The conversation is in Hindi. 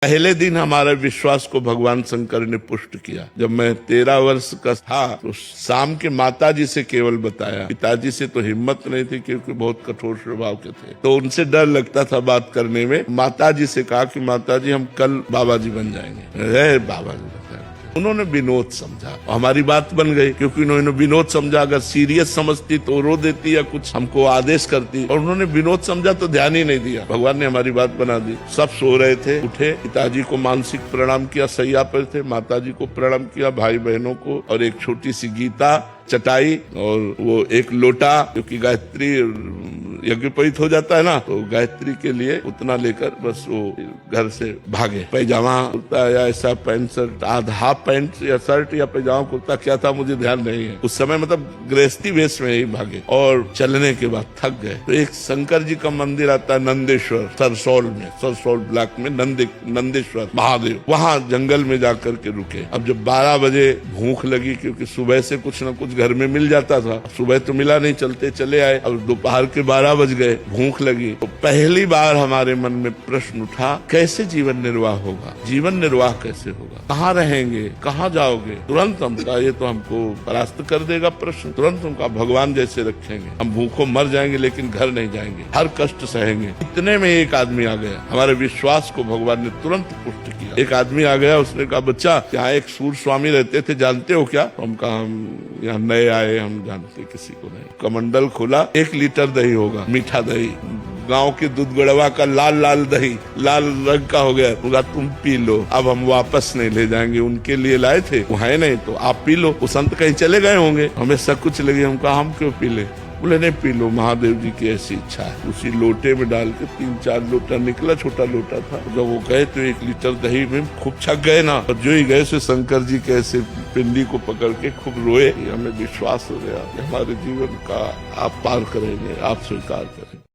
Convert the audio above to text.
पहले दिन हमारे विश्वास को भगवान शंकर ने पुष्ट किया। जब मैं 13 वर्ष का था तो शाम के माताजी से केवल बताया, पिताजी से तो हिम्मत नहीं थी क्योंकि बहुत कठोर स्वभाव के थे, तो उनसे डर लगता था बात करने में। माताजी से कहा कि माताजी हम कल बाबा जी बन जाएंगे। बाबा जी उन्होंने विनोद समझा और हमारी बात बन गई, क्योंकि उन्होंने विनोद समझा। अगर सीरियस समझती तो रो देती या कुछ हमको आदेश करती, और उन्होंने विनोद समझा तो ध्यान ही नहीं दिया। भगवान ने हमारी बात बना दी। सब सो रहे थे, उठे, पिताजी को मानसिक प्रणाम किया, सैया पर थे, माताजी को प्रणाम किया, भाई बहनों को, और एक छोटी सी गीता, चटाई और वो एक लोटा, क्योंकि गायत्री यज्ञोपवीत हो जाता है ना, तो गायत्री के लिए उतना लेकर बस वो घर से भागे। पैजामा कुर्ता या ऐसा पैंट शर्ट, हाफ पैंट या शर्ट या पैजामा कुर्ता क्या था मुझे ध्यान नहीं है उस समय, मतलब गृहस्थी वेश में ही भागे। और चलने के बाद थक गए तो एक शंकर जी का मंदिर आता है नंदेश्वर, सरसौल में, सरसौल ब्लॉक में नंदेश्वर महादेव, वहाँ जंगल में जाकर के रुके। अब जब 12 बजे भूख लगी, क्योंकि सुबह से कुछ न कुछ घर में मिल जाता था, सुबह तो मिला नहीं, चलते चले आए। अब दोपहर के 12 बज गए, भूख लगी, तो पहली बार हमारे मन में प्रश्न उठा, कैसे जीवन निर्वाह होगा, जीवन निर्वाह कैसे होगा, कहाँ रहेंगे, कहाँ जाओगे। तुरंत हम कहा ये तो हमको परास्त कर देगा प्रश्न, तुरंत हम कहा भगवान जैसे रखेंगे, हम भूखों मर जाएंगे लेकिन घर नहीं जाएंगे, हर कष्ट सहेंगे। इतने में एक आदमी आ गया, हमारे विश्वास को भगवान ने तुरंत पुष्ट किया। एक आदमी आ गया, उसने कहा बच्चा यहाँ एक सूर स्वामी रहते थे, जानते हो क्या? हम कहा हम यहाँ नए आए, हम जानते किसी को नहीं। कमंडल खोला, 1 लीटर दही होगा, मीठा दही, गांव के दूध गड़वा का लाल दही, लाल रंग का हो गया। बोला तुम पी लो, अब हम वापस नहीं ले जाएंगे, उनके लिए लाए थे, वो है नहीं तो आप पी लो, वो संत कहीं चले गए होंगे, हमें सब कुछ लगे। हम कहा हम क्यों पी ले? बोले नहीं पी लो, महादेव जी की ऐसी इच्छा है। उसी लोटे में डाल के 3-4 लोटा निकला, छोटा लोटा था। जब वो गए तो 1 लीटर दही में खूब छक गए ना, और जो ही गए से शंकर जी के ऐसे पिंडी को पकड़ के खूब रोए। हमें विश्वास हो गया कि हमारे जीवन का आप पार करेंगे, आप स्वीकार करेंगे।